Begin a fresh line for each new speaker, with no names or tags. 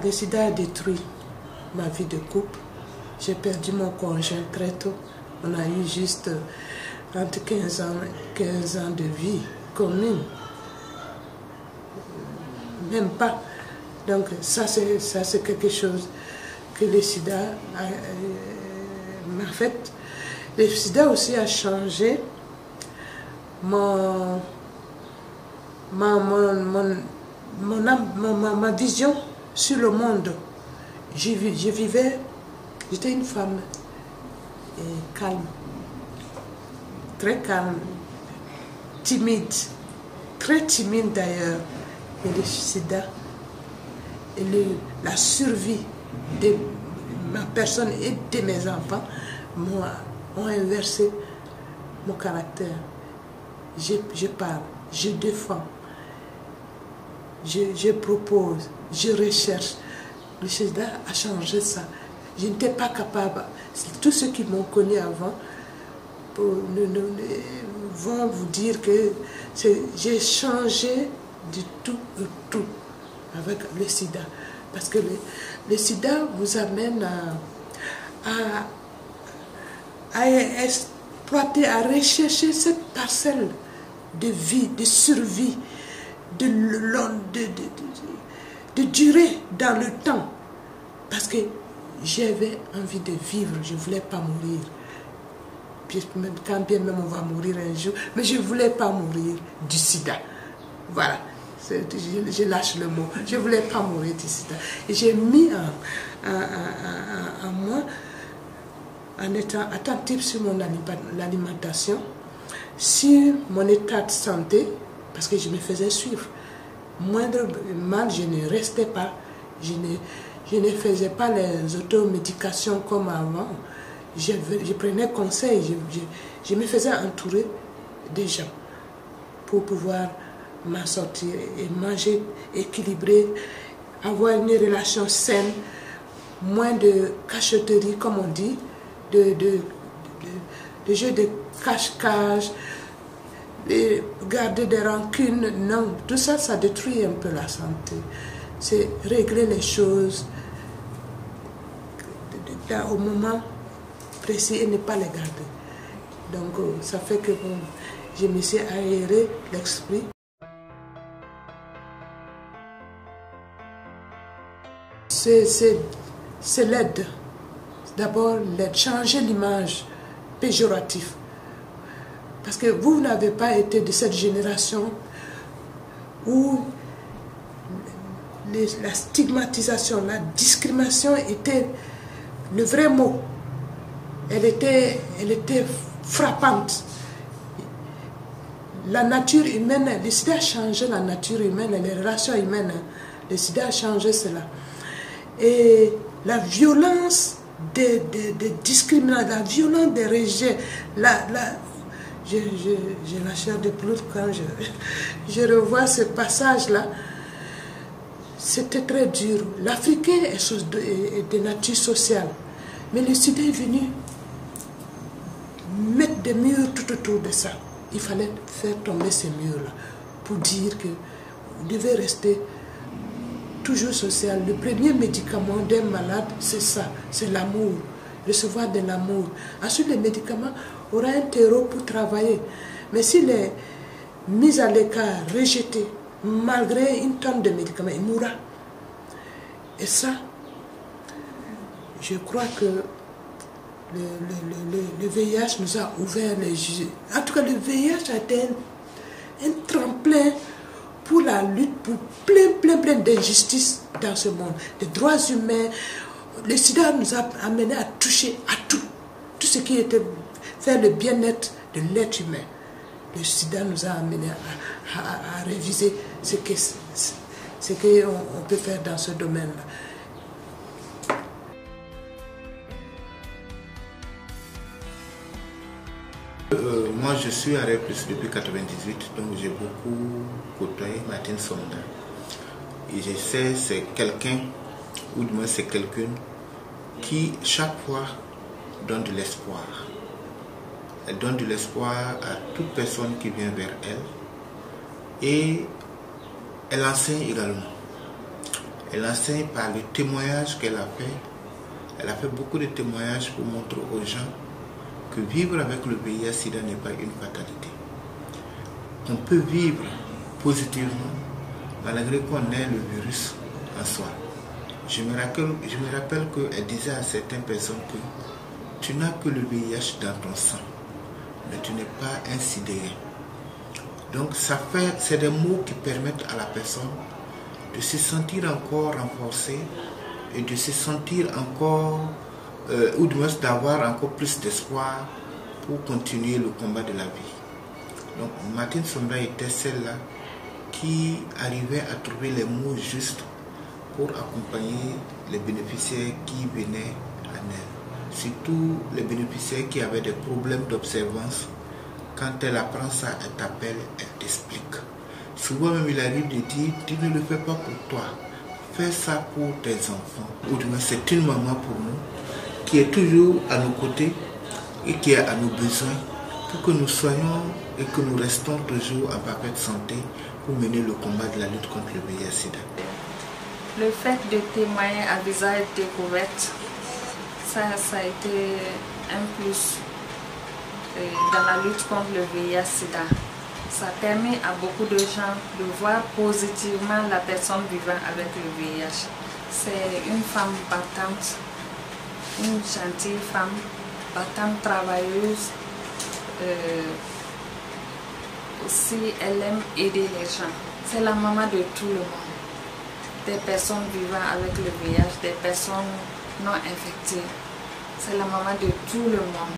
le sida a détruit ma vie de couple. J'ai perdu mon conjoint très tôt. On a eu juste entre 15 ans de vie commune. Même pas. Donc ça c'est quelque chose que le sida m'a fait. Le sida aussi a changé ma vision sur le monde. J'étais une femme calme, très calme, timide, très timide d'ailleurs. Et le sida et la survie de ma personne et de mes enfants ont inversé mon caractère. Je parle, je défends, je propose, je recherche. Le sida a changé ça. Je n'étais pas capable. Tous ceux qui m'ont connu avant vont vous dire que j'ai changé du tout au tout avec le sida. Parce que le sida vous amène à exploiter, à rechercher cette parcelle de vie, de survie, de durer dans le temps. Parce que j'avais envie de vivre, je ne voulais pas mourir. Puis quand bien même on va mourir un jour, mais je ne voulais pas mourir du sida. Voilà, je lâche le mot. Je ne voulais pas mourir du sida. Et j'ai mis en moi, en étant attentif sur mon alimentation, sur mon état de santé, parce que je me faisais suivre. Moindre mal, je ne restais pas. Je ne faisais pas les automédications comme avant. Je prenais conseil, je me faisais entourer des gens pour pouvoir m'en sortir et manger équilibré, avoir une relation saine, moins de cachotterie, comme on dit, de jeux de cache-cache, de garder des rancunes. Non, tout ça, ça détruit un peu la santé. C'est régler les choses au moment précis et ne pas les garder. Donc ça fait que je me suis aéré l'esprit. C'est l'aide. D'abord, changer l'image péjorative. Parce que vous n'avez pas été de cette génération où la stigmatisation, la discrimination était le vrai mot. Elle était frappante. La nature humaine, le sida a changé la nature humaine, les relations humaines. Le sida a changé cela. Et la violence des discriminations, la violence des rejets, j'ai la chair de poule quand je revois ce passage-là. C'était très dur. L'Africain est de nature sociale. Mais le sida est venu mettre des murs tout autour de ça. Il fallait faire tomber ces murs-là pour dire que vous devez rester toujours social. Le premier médicament d'un malade, c'est ça, c'est l'amour, recevoir de l'amour. Ensuite, le médicament aura un terreau pour travailler. Mais s'il est mis à l'écart, rejeté, malgré une tonne de médicaments, il mourra. Et ça, je crois que le VIH nous a ouvert les yeux. En tout cas, le VIH a été un tremplin pour la lutte pour plein d'injustices dans ce monde. Les droits humains, le sida nous a amené à toucher à tout. Tout ce qui était faire le bien-être de l'être humain. Le sida nous a amené à réviser ce qu'on peut faire dans ce domaine-là.
Moi, je suis à Rêve Plus depuis 1998, donc j'ai beaucoup côtoyé Martine Sonda. Et je sais, c'est quelqu'un, ou du moins c'est quelqu'un, qui chaque fois donne de l'espoir. Elle donne de l'espoir à toute personne qui vient vers elle. Et elle enseigne également. Elle enseigne par le témoignage qu'elle a fait. Elle a fait beaucoup de témoignages pour montrer aux gens que vivre avec le VIH/SIDA n'est pas une fatalité. On peut vivre positivement malgré qu'on ait le virus en soi. Je me rappelle qu'elle disait à certaines personnes que tu n'as que le VIH dans ton sang, mais tu n'es pas un sidéré. Donc c'est des mots qui permettent à la personne de se sentir encore renforcée et de se sentir encore, ou du moins d'avoir encore plus d'espoir pour continuer le combat de la vie. Donc Martine Somda était celle-là qui arrivait à trouver les mots justes pour accompagner les bénéficiaires qui venaient à elle. Surtout les bénéficiaires qui avaient des problèmes d'observance. Quand elle apprend ça, elle t'appelle, elle t'explique. Souvent même il arrive de dire, tu ne le fais pas pour toi, fais ça pour tes enfants. Ou du moins c'est une maman pour nous qui est toujours à nos côtés et qui est à nos besoins pour que nous soyons et que nous restons toujours en parfaite santé pour mener le combat de la lutte contre le VIH/SIDA.
Le fait de témoigner à visage découvert, ça a été un plus dans la lutte contre le VIH/SIDA. Ça permet à beaucoup de gens de voir positivement la personne vivant avec le VIH. C'est une femme battante, une gentille femme, battante, travailleuse. Aussi, elle aime aider les gens. C'est la maman de tout le monde. Des personnes vivant avec le VIH, des personnes non infectées. C'est la maman de tout le monde.